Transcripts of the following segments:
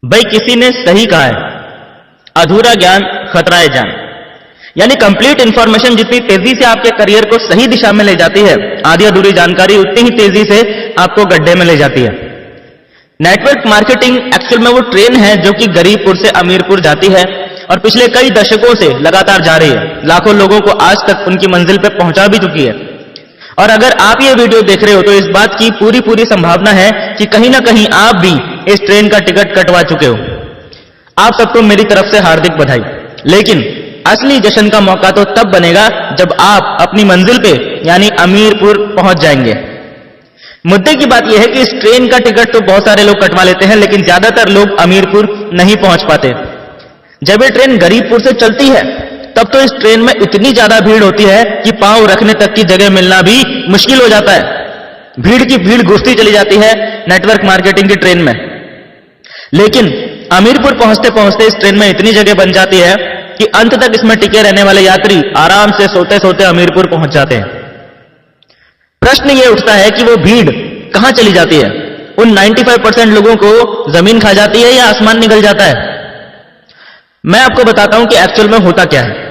भाई किसी ने सही कहा है, अधूरा ज्ञान खतराए जान। यानी कंप्लीट इंफॉर्मेशन जितनी तेजी से आपके करियर को सही दिशा में ले जाती है, आधी अधूरी जानकारी उतनी ही तेजी से आपको गड्ढे में ले जाती है। नेटवर्क मार्केटिंग एक्चुअल में वो ट्रेन है जो कि गरीबपुर से अमीरपुर जाती है और पिछले कई दशकों से लगातार जा रही है। लाखों लोगों को आज तक उनकी मंजिल पर पहुंचा भी चुकी है। और अगर आप ये वीडियो देख रहे हो तो इस बात की पूरी संभावना है कि कहीं ना कहीं आप भी इस ट्रेन का टिकट कटवा चुके हो। आप सबको मेरी तरफ से हार्दिक बधाई। लेकिन असली जश्न का मौका तो तब बनेगा जब आप अपनी मंजिल पे यानी अमीरपुर पहुंच जाएंगे। मुद्दे की बात यह है कि इस ट्रेन का टिकट तो बहुत सारे लोग कटवा लेते हैं, लेकिन ज्यादातर लोग अमीरपुर नहीं पहुंच पाते। जब ये ट्रेन गरीबपुर से चलती है तब तो इस ट्रेन में इतनी ज्यादा भीड़ होती है कि पांव रखने तक की जगह मिलना भी मुश्किल हो जाता है। भीड़ की भीड़ घुसती चली जाती है नेटवर्क मार्केटिंग की ट्रेन में। लेकिन अमीरपुर पहुंचते पहुंचते इस ट्रेन में इतनी जगह बन जाती है कि अंत तक इसमें टिके रहने वाले यात्री आराम से सोते सोते अमीरपुर पहुंच जाते हैं। प्रश्न यह उठता है कि वो भीड़ कहां चली जाती है? उन 95% लोगों को जमीन खा जाती है या आसमान निकल जाता है? मैं आपको बताता हूं कि एक्चुअल में होता क्या है।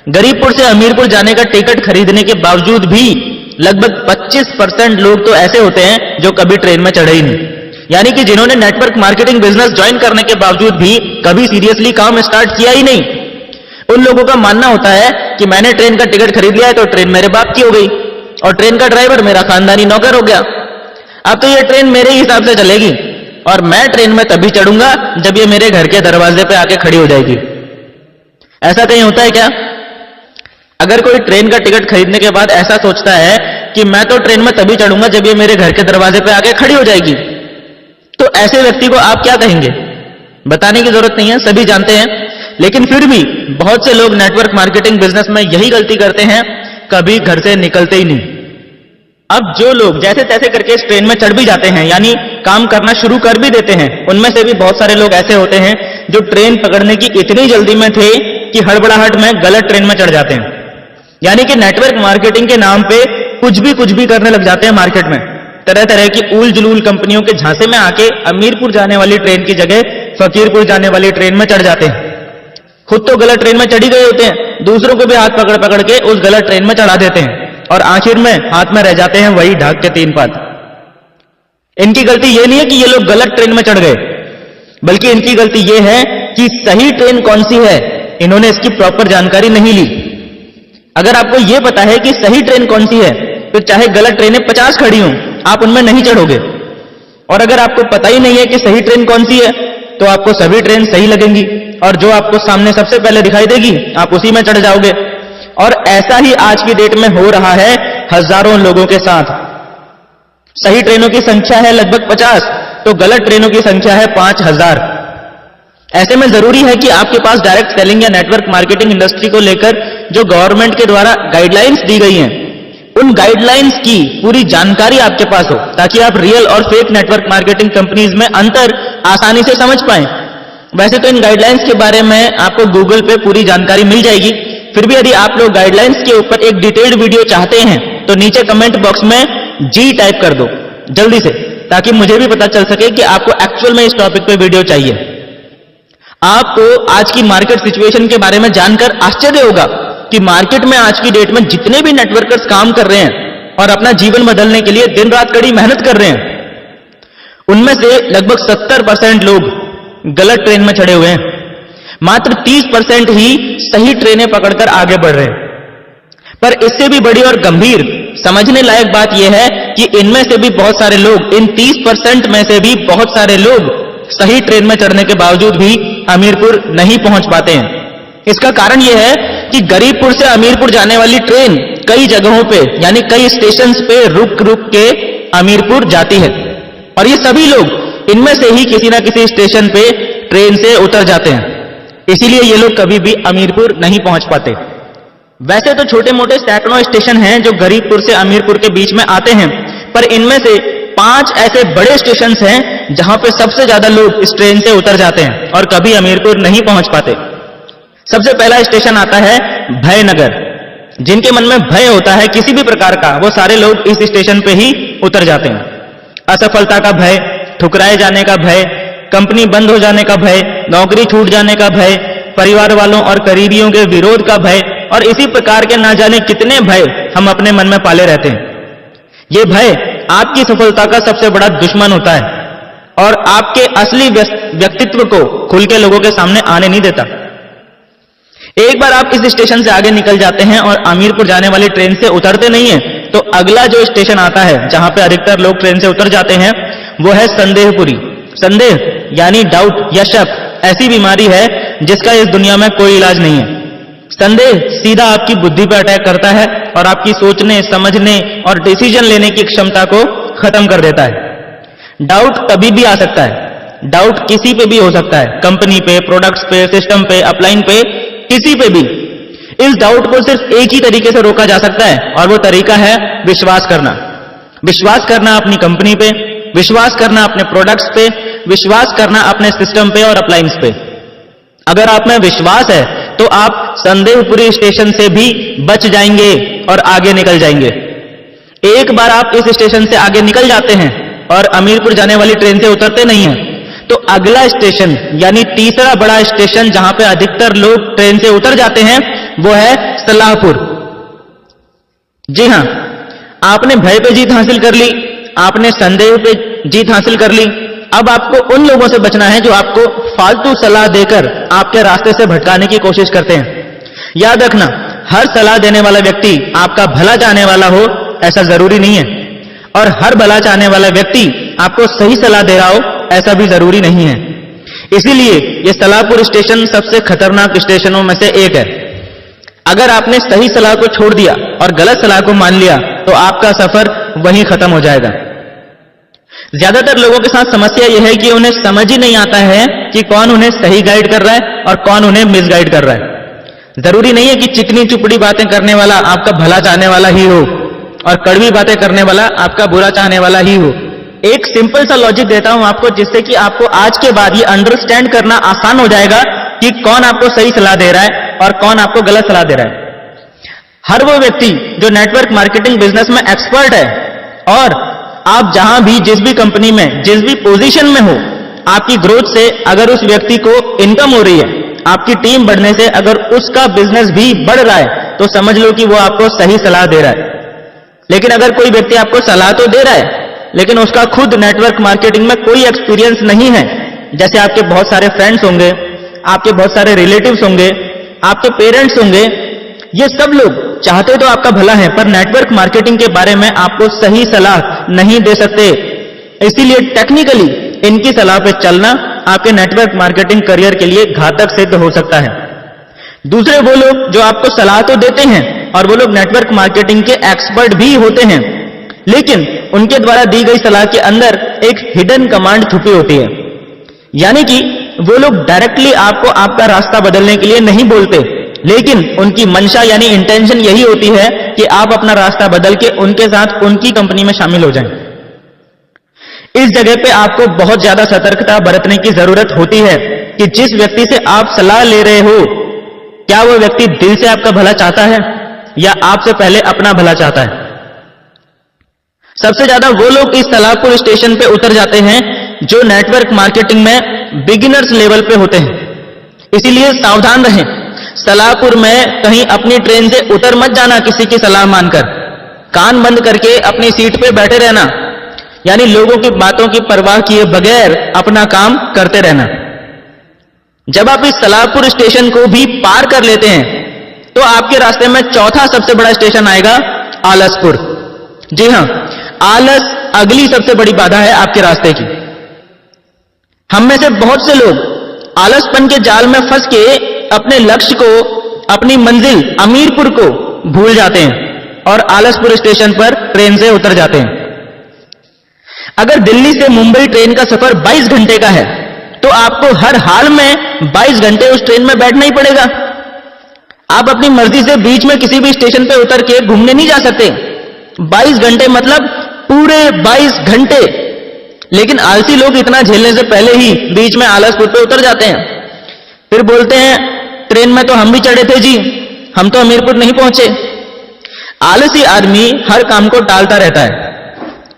गरीबपुर से अमीरपुर जाने का टिकट खरीदने के बावजूद भी लगभग 25% लोग तो ऐसे होते हैं जो कभी ट्रेन में चढ़े ही नहीं। यानी कि जिन्होंने नेटवर्क मार्केटिंग बिजनेस ज्वाइन करने के बावजूद भी कभी सीरियसली काम स्टार्ट किया ही नहीं। उन लोगों का मानना होता है कि मैंने ट्रेन का टिकट खरीद लिया है तो ट्रेन मेरे बाप की हो गई और ट्रेन का ड्राइवर मेरा खानदानी नौकर हो गया। अब तो ये ट्रेन मेरे हिसाब से चलेगी और मैं ट्रेन में तभी चढ़ूंगा जब ये मेरे घर के दरवाजे पे आके खड़ी हो जाएगी। ऐसा कहीं होता है क्या? अगर कोई ट्रेन का टिकट खरीदने के बाद ऐसा सोचता है कि मैं तो ट्रेन में तभी चढ़ूंगा जब ये मेरे घर के दरवाजे पे आके खड़ी हो जाएगी, तो ऐसे व्यक्ति को आप क्या कहेंगे? बताने की जरूरत नहीं है, सभी जानते हैं। लेकिन फिर भी बहुत से लोग नेटवर्क मार्केटिंग बिजनेस में यही गलती करते हैं, कभी घर से निकलते ही नहीं। अब जो लोग जैसे तैसे करके इस ट्रेन में चढ़ भी जाते हैं, यानी काम करना शुरू कर भी देते हैं, उनमें से भी बहुत सारे लोग ऐसे होते हैं जो ट्रेन पकड़ने की इतनी जल्दी में थे कि हड़बड़ाहट में गलत ट्रेन में चढ़ जाते हैं। यानी कि नेटवर्क मार्केटिंग के नाम पे कुछ भी करने लग जाते हैं मार्केट में। तरह तरह की उल जुलूल कंपनियों के झांसे में आके अमीरपुर जाने वाली ट्रेन की जगह फकीरपुर जाने वाली ट्रेन में चढ़ जाते हैं। खुद तो गलत ट्रेन में चढ़ी गए होते हैं, दूसरों को भी हाथ पकड़ पकड़ के उस गलत ट्रेन में चढ़ा देते हैं और आखिर में हाथ में रह जाते हैं वही ढाक के 3 पात। इनकी गलती यह नहीं है कि ये लोग गलत ट्रेन में चढ़ गए, बल्कि इनकी गलती यह है कि सही ट्रेन कौन सी है इन्होंने इसकी प्रॉपर जानकारी नहीं ली। अगर आपको यह पता है कि सही ट्रेन कौन सी है तो चाहे गलत ट्रेनें 50 खड़ी हों आप उनमें नहीं चढ़ोगे। और अगर आपको पता ही नहीं है कि सही ट्रेन कौन सी है तो आपको सभी ट्रेन सही लगेंगी और जो आपको सामने सबसे पहले दिखाई देगी आप उसी में चढ़ जाओगे। और ऐसा ही आज की डेट में हो रहा है हजारों लोगों के साथ। सही ट्रेनों की संख्या है लगभग 50 तो गलत ट्रेनों की संख्या है 5000। ऐसे में जरूरी है कि आपके पास डायरेक्ट सेलिंग या नेटवर्क मार्केटिंग इंडस्ट्री को लेकर जो गवर्नमेंट के द्वारा गाइडलाइंस दी गई हैं, उन गाइडलाइंस की पूरी जानकारी आपके पास हो ताकि आप रियल और फेक नेटवर्क मार्केटिंग कंपनीज में अंतर आसानी से समझ पाएं। वैसे तो इन गाइडलाइंस के बारे में आपको गूगल पे पूरी जानकारी मिल जाएगी, फिर भी यदि आप लोग गाइडलाइंस के ऊपर एक डिटेल्ड वीडियो चाहते हैं तो नीचे कमेंट बॉक्स में जी टाइप कर दो जल्दी से, ताकि मुझे भी पता चल सके कि आपको एक्चुअल में इस टॉपिक पे वीडियो चाहिए। आपको आज की मार्केट सिचुएशन के बारे में जानकर आश्चर्य होगा कि मार्केट में आज की डेट में जितने भी नेटवर्कर्स काम कर रहे हैं और अपना जीवन बदलने के लिए दिन रात कड़ी मेहनत कर रहे हैं, उनमें से लगभग 70% लोग गलत ट्रेन में चढ़े हुए हैं। मात्र 30% ही सही ट्रेनें पकड़कर आगे बढ़ रहे हैं। पर इससे भी बड़ी और गंभीर समझने लायक बात यह है कि इनमें से भी बहुत सारे लोग, इन 30% में से भी बहुत सारे लोग सही ट्रेन में चढ़ने के बावजूद भी अमीरपुर नहीं पहुंच पाते हैं। इसका कारण यह है कि गरीबपुर से अमीरपुर जाने वाली ट्रेन कई जगहों पे यानी कई स्टेशंस पे रुक रुक के अमीरपुर जाती है और ये सभी लोग इनमें से ही किसी ना किसी स्टेशन पे ट्रेन से उतर जाते हैं। इसीलिए ये लोग कभी भी अमीरपुर नहीं पहुंच पाते। वैसे तो छोटे मोटे सैकड़ों स्टेशन हैं जो गरीबपुर से अमीरपुर के बीच में आते हैं, पर इनमें से 5 ऐसे बड़े स्टेशन हैं जहां पे सबसे ज्यादा लोग इस ट्रेन से उतर जाते हैं और कभी अमीरपुर नहीं पहुंच पाते। सबसे पहला स्टेशन आता है भयनगर। जिनके मन में भय होता है किसी भी प्रकार का, वो सारे लोग इस स्टेशन पे ही उतर जाते हैं। असफलता का भय, ठुकराए जाने का भय, कंपनी बंद हो जाने का भय, नौकरी छूट जाने का भय, परिवार वालों और करीबियों के विरोध का भय और इसी प्रकार के ना जाने कितने भय हम अपने मन में पाले रहते हैं। ये भय आपकी सफलता का सबसे बड़ा दुश्मन होता है और आपके असली व्यक्तित्व को खुल के लोगों के सामने आने नहीं देता। एक बार आप इस स्टेशन से आगे निकल जाते हैं और अमीरपुर जाने वाली ट्रेन से उतरते नहीं हैं, तो अगला जो स्टेशन आता है जहां पे अधिकतर लोग ट्रेन से उतर जाते हैं वो है संदेहपुरी। संदेह यानी डाउट या शक ऐसी बीमारी है जिसका इस दुनिया में कोई इलाज नहीं है। संदेह सीधा आपकी बुद्धि पर अटैक करता है और आपकी सोचने, समझने और डिसीजन लेने की क्षमता को खत्म कर देता है। डाउट कभी भी आ सकता है, डाउट किसी पे भी हो सकता है, कंपनी पे, प्रोडक्ट्स पे, सिस्टम पे, अपलाइन पे, किसी पे भी। इस डाउट को सिर्फ एक ही तरीके से रोका जा सकता है और वो तरीका है विश्वास करना। विश्वास करना अपनी कंपनी पे, विश्वास करना अपने प्रोडक्ट्स पे, विश्वास करना अपने सिस्टम पे और अपलाइंस पे। अगर आप में विश्वास है तो आप संदेहपुरी स्टेशन से भी बच जाएंगे और आगे निकल जाएंगे। एक बार आप इस स्टेशन से आगे निकल जाते हैं और अमीरपुर जाने वाली ट्रेन से उतरते नहीं हैं, तो अगला स्टेशन यानी तीसरा बड़ा स्टेशन जहां पे अधिकतर लोग ट्रेन से उतर जाते हैं वो है सलाहपुर। जी हां, आपने भय पे जीत हासिल कर ली, आपने संदेह पे जीत हासिल कर ली। अब आपको उन लोगों से बचना है जो आपको फालतू सलाह देकर आपके रास्ते से भटकाने की कोशिश करते हैं। याद रखना, हर सलाह देने वाला व्यक्ति आपका भला चाहने वाला हो ऐसा जरूरी नहीं है, और हर भला चाहने वाला व्यक्ति आपको सही सलाह दे रहा हो ऐसा भी जरूरी नहीं है। इसीलिए यह सलाहपुर स्टेशन सबसे खतरनाक स्टेशनों में से एक है। अगर आपने सही सलाह को छोड़ दिया और गलत सलाह को मान लिया तो आपका सफर वहीं खत्म हो जाएगा। ज्यादातर लोगों के साथ समस्या यह है कि उन्हें समझ ही नहीं आता है कि कौन उन्हें सही गाइड कर रहा है और कौन उन्हें मिसगाइड कर रहा है। जरूरी नहीं है कि चिकनी चुपड़ी बातें करने वाला आपका भला चाहने वाला ही हो और कड़वी बातें करने वाला आपका बुरा चाहने वाला ही हो। एक सिंपल सा लॉजिक देता हूं आपको, जिससे कि आपको आज के बाद ये अंडरस्टैंड करना आसान हो जाएगा कि कौन आपको सही सलाह दे रहा है और कौन आपको गलत सलाह दे रहा है। हर वो व्यक्ति जो नेटवर्क मार्केटिंग बिजनेस में एक्सपर्ट है, और आप जहां भी, जिस भी कंपनी में, जिस भी पोजीशन में हो, आपकी ग्रोथ से अगर उस व्यक्ति को इनकम हो रही है, आपकी टीम बढ़ने से अगर उसका बिजनेस भी बढ़ रहा है, तो समझ लो कि वो आपको सही सलाह दे रहा है। लेकिन अगर कोई व्यक्ति आपको सलाह तो दे रहा है लेकिन उसका खुद नेटवर्क मार्केटिंग में कोई एक्सपीरियंस नहीं है, जैसे आपके बहुत सारे फ्रेंड्स होंगे, आपके बहुत सारे रिलेटिव्स होंगे, आपके पेरेंट्स होंगे, ये सब लोग चाहते तो आपका भला है पर नेटवर्क मार्केटिंग के बारे में आपको सही सलाह नहीं दे सकते। इसीलिए टेक्निकली इनकी सलाह पे चलना आपके नेटवर्क मार्केटिंग करियर के लिए घातक सिद्ध हो सकता है। दूसरे वो लोग जो आपको सलाह तो देते हैं और वो लोग नेटवर्क मार्केटिंग के एक्सपर्ट भी होते हैं, लेकिन उनके द्वारा दी गई सलाह के अंदर एक हिडन कमांड छुपी होती है। यानी कि वो लोग डायरेक्टली आपको आपका रास्ता बदलने के लिए नहीं बोलते, लेकिन उनकी मंशा यानी इंटेंशन यही होती है कि आप अपना रास्ता बदल के उनके साथ उनकी कंपनी में शामिल हो जाएं। इस जगह पे आपको बहुत ज्यादा सतर्कता बरतने की जरूरत होती है कि जिस व्यक्ति से आप सलाह ले रहे हो, क्या वो व्यक्ति दिल से आपका भला चाहता है या आपसे पहले अपना भला चाहता है। सबसे ज्यादा वो लोग इस सलाहपुर स्टेशन पे उतर जाते हैं जो नेटवर्क मार्केटिंग में बिगिनर्स लेवल पे होते हैं। इसीलिए सावधान रहें, सलाहपुर में कहीं अपनी ट्रेन से उतर मत जाना किसी की सलाह मानकर। कान बंद करके अपनी सीट पे बैठे रहना, यानी लोगों की बातों की परवाह किए बगैर अपना काम करते रहना। जब आप इस सलाहपुर स्टेशन को भी पार कर लेते हैं तो आपके रास्ते में चौथा सबसे बड़ा स्टेशन आएगा आलसपुर। जी हां, आलस अगली सबसे बड़ी बाधा है आपके रास्ते की। हम में से बहुत से लोग आलसपन के जाल में फंस के अपने लक्ष्य को, अपनी मंजिल अमीरपुर को भूल जाते हैं और आलसपुर स्टेशन पर ट्रेन से उतर जाते हैं। अगर दिल्ली से मुंबई ट्रेन का सफर 22 घंटे का है तो आपको हर हाल में 22 घंटे उस ट्रेन में बैठना ही पड़ेगा। आप अपनी मर्जी से बीच में किसी भी स्टेशन पे उतर के घूमने नहीं जा सकते। 22 घंटे मतलब पूरे 22 घंटे। लेकिन आलसी लोग इतना झेलने से पहले ही बीच में आलसपुर पे उतर जाते हैं, फिर बोलते हैं ट्रेन में तो हम भी चढ़े थे जी, हम तो अमीरपुर नहीं पहुंचे। आलसी आदमी हर काम को टालता रहता है,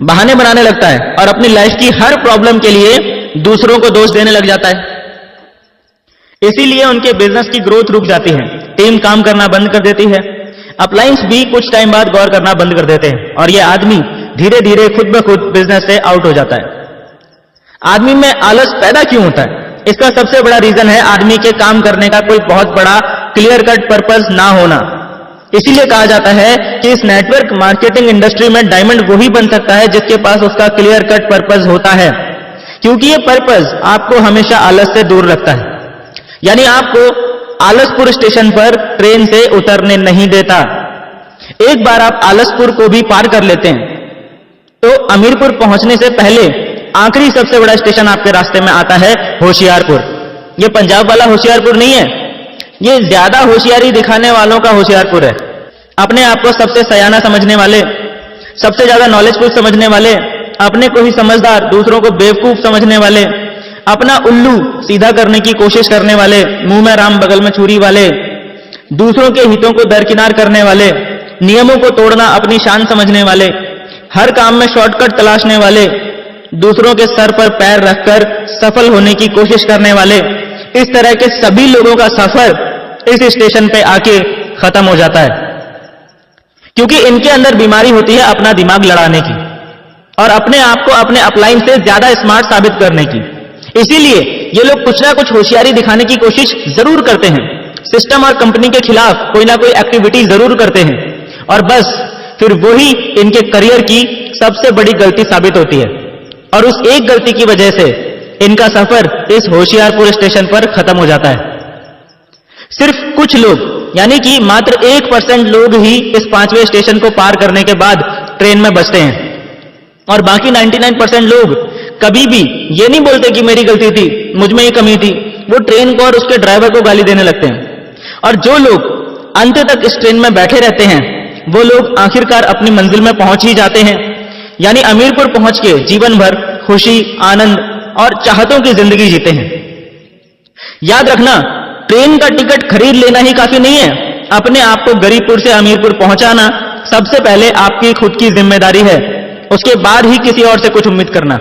बहाने बनाने लगता है और अपनी लाइफ की हर प्रॉब्लम के लिए दूसरों को दोष देने लग जाता है। इसीलिए उनके बिजनेस की ग्रोथ रुक जाती है, टीम काम करना बंद कर देती है, अपलायंस भी कुछ टाइम बाद गौर करना बंद कर देते हैं और यह आदमी धीरे धीरे खुद ब खुद बिजनेस से आउट हो जाता है। आदमी में आलस पैदा क्यों होता है? इसका सबसे बड़ा रीजन है आदमी के काम करने का कोई बहुत बड़ा क्लियर कट पर्पस ना होना। इसीलिए कहा जाता है कि इस नेटवर्क मार्केटिंग इंडस्ट्री में डायमंड वही बन सकता है जिसके पास उसका क्लियर कट पर्पस होता है, क्योंकि ये पर्पस आपको हमेशा आलस से दूर रखता है। यानी आपको आलसपुर स्टेशन पर ट्रेन से उतरने नहीं देता। एक बार आप आलसपुर को भी पार कर लेते हैं तो अमीरपुर पहुंचने से पहले आखिरी सबसे बड़ा स्टेशन आपके रास्ते में आता है होशियारपुर। ये पंजाब वाला होशियारपुर नहीं है, ये ज्यादा होशियारी दिखाने वालों का होशियारपुर है। अपने आप को सबसे सयाना समझने वाले, सबसे ज्यादा नॉलेजफुल समझने वाले, अपने को ही समझदार, दूसरों को बेवकूफ समझने वाले, अपना उल्लू सीधा करने की कोशिश करने वाले, मुंह में राम बगल में छुरी वाले, दूसरों के हितों को दरकिनार करने वाले, नियमों को तोड़ना अपनी शान समझने वाले, हर काम में शॉर्टकट तलाशने वाले, दूसरों के सर पर पैर रखकर सफल होने की कोशिश करने वाले, इस तरह के सभी लोगों का सफर इस स्टेशन पे आके खत्म हो जाता है, क्योंकि इनके अंदर बीमारी होती है अपना दिमाग लड़ाने की और अपने आप को अपने अपलाइन से ज्यादा स्मार्ट साबित करने की। इसीलिए ये लोग कुछ ना कुछ होशियारी दिखाने की कोशिश जरूर करते हैं, सिस्टम और कंपनी के खिलाफ कोई ना कोई एक्टिविटी जरूर करते हैं और बस फिर वही इनके करियर की सबसे बड़ी गलती साबित होती है और उस एक गलती की वजह से इनका सफर इस होशियारपुर स्टेशन पर खत्म हो जाता है। सिर्फ कुछ लोग यानी कि मात्र 1% लोग ही इस 5वें स्टेशन को पार करने के बाद ट्रेन में बचते हैं और बाकी 99% लोग कभी भी ये नहीं बोलते कि मेरी गलती थी, मुझ में ही कमी थी। वो ट्रेन को और उसके ड्राइवर को गाली देने लगते हैं और जो लोग अंत तक इस ट्रेन में बैठे रहते हैं वो लोग आखिरकार अपनी मंजिल में पहुंच ही जाते हैं, यानी अमीरपुर पहुंच के जीवन भर खुशी, आनंद और चाहतों की जिंदगी जीते हैं। याद रखना, ट्रेन का टिकट खरीद लेना ही काफी नहीं है, अपने आप को गरीबपुर से अमीरपुर पहुंचाना सबसे पहले आपकी खुद की जिम्मेदारी है, उसके बाद ही किसी और से कुछ उम्मीद करना।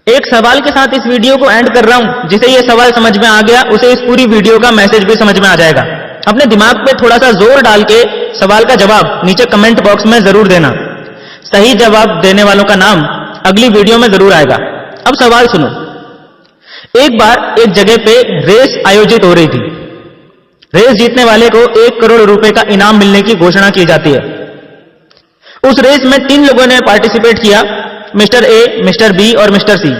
एक सवाल के साथ इस वीडियो को एंड कर रहा हूं, जिसे यह सवाल समझ में आ गया उसे इस पूरी वीडियो का मैसेज भी समझ में आ जाएगा। अपने दिमाग पे थोड़ा सा जोर डाल के सवाल का जवाब नीचे कमेंट बॉक्स में जरूर देना। सही जवाब देने वालों का नाम अगली वीडियो में जरूर आएगा। अब सवाल सुनो। एक बार एक जगह पे रेस आयोजित हो रही थी। रेस जीतने वाले को 1 करोड़ रुपए का इनाम मिलने की घोषणा की जाती है। उस रेस में 3 लोगों ने पार्टिसिपेट किया, मिस्टर ए, मिस्टर बी और मिस्टर सी।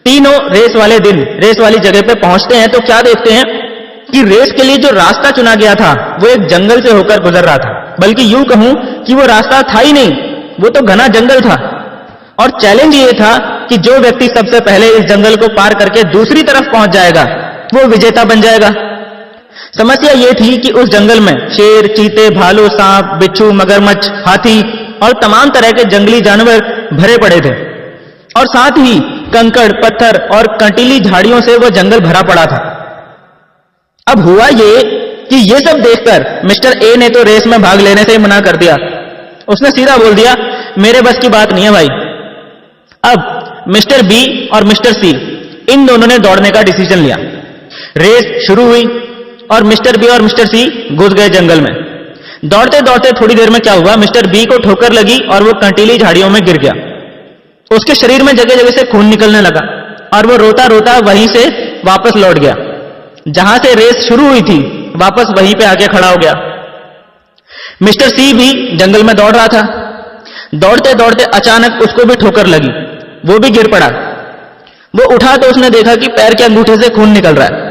तीनों रेस वाले दिन रेस वाली जगह पे पहुंचते हैं तो क्या देखते हैं कि रेस के लिए जो रास्ता चुना गया था वो एक जंगल से होकर गुजर रहा था, बल्कि यूं कहूं कि वो रास्ता था ही नहीं, वो तो घना जंगल था। और चैलेंज ये था कि जो व्यक्ति सबसे पहले इस जंगल को पार करके दूसरी तरफ पहुंच जाएगा वो विजेता बन जाएगा। समस्या ये थी कि उस जंगल में शेर, चीते, भालू, सांप, बिच्छू, मगरमच्छ, हाथी और तमाम तरह के जंगली जानवर भरे पड़े थे और साथ ही कंकड़, पत्थर और कंटीली झाड़ियों से वो जंगल भरा पड़ा था। अब हुआ ये कि ये सब देखकर मिस्टर ए ने तो रेस में भाग लेने से ही मना कर दिया। उसने सीधा बोल दिया, मेरे बस की बात नहीं है भाई। अब मिस्टर बी और मिस्टर सी इन दोनों ने दौड़ने का डिसीजन लिया। रेस शुरू हुई और मिस्टर बी और मिस्टर सी घुस गए जंगल में। दौड़ते दौड़ते थोड़ी देर में क्या हुआ, मिस्टर बी को ठोकर लगी और वो कंटीली झाड़ियों में गिर गया। उसके शरीर में जगह जगह से खून निकलने लगा और वो रोता रोता वहीं से वापस लौट गया। जहां से रेस शुरू हुई थी वापस वहीं पे आके खड़ा हो गया। मिस्टर सी भी जंगल में दौड़ रहा था। दौड़ते दौड़ते अचानक उसको भी ठोकर लगी, वो भी गिर पड़ा। वो उठा तो उसने देखा कि पैर के अंगूठे से खून निकल रहा है।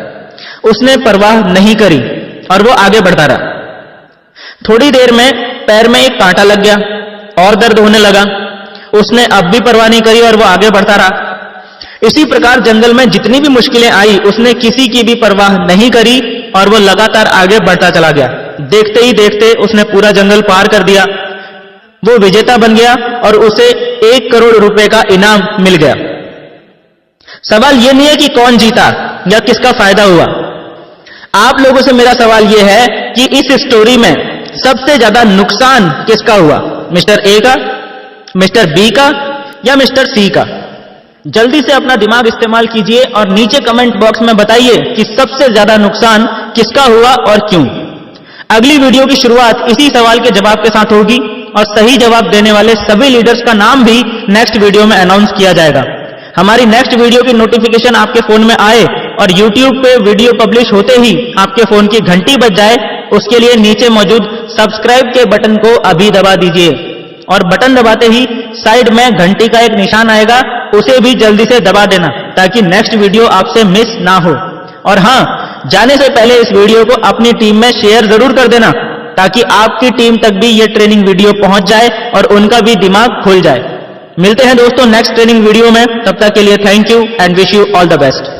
उसने परवाह नहीं करी और वो आगे बढ़ता रहा। थोड़ी देर में पैर में एक कांटा लग गया और दर्द होने लगा। उसने अब भी परवाह नहीं करी और वो आगे बढ़ता रहा। इसी प्रकार जंगल में जितनी भी मुश्किलें आई उसने किसी की भी परवाह नहीं करी और वो लगातार आगे बढ़ता चला गया। देखते ही देखते उसने पूरा जंगल पार कर दिया। वो विजेता बन गया और उसे 1 करोड़ रुपए का इनाम मिल गया। सवाल ये नहीं है कि कौन जीता या किसका फायदा हुआ। आप लोगों से मेरा सवाल यह है कि इस स्टोरी में सबसे ज्यादा नुकसान किसका हुआ, मिस्टर ए का, मिस्टर बी का या मिस्टर सी का? जल्दी से अपना दिमाग इस्तेमाल कीजिए और नीचे कमेंट बॉक्स में बताइए कि सबसे ज्यादा नुकसान किसका हुआ और क्यों। अगली वीडियो की शुरुआत इसी सवाल के जवाब के साथ होगी और सही जवाब देने वाले सभी लीडर्स का नाम भी नेक्स्ट वीडियो में अनाउंस किया जाएगा। हमारी नेक्स्ट वीडियो की नोटिफिकेशन आपके फोन में आए और YouTube पे वीडियो पब्लिश होते ही आपके फोन की घंटी बज जाए, उसके लिए नीचे मौजूद सब्सक्राइब के बटन को अभी दबा दीजिए और बटन दबाते ही साइड में घंटी का एक निशान आएगा, उसे भी जल्दी से दबा देना ताकि नेक्स्ट वीडियो आपसे मिस ना हो। और हां, जाने से पहले इस वीडियो को अपनी टीम में शेयर जरूर कर देना ताकि आपकी टीम तक भी ये ट्रेनिंग वीडियो पहुंच जाए और उनका भी दिमाग खुल जाए। मिलते हैं दोस्तों नेक्स्ट ट्रेनिंग वीडियो में, तब तक के लिए thank you and wish you all the best.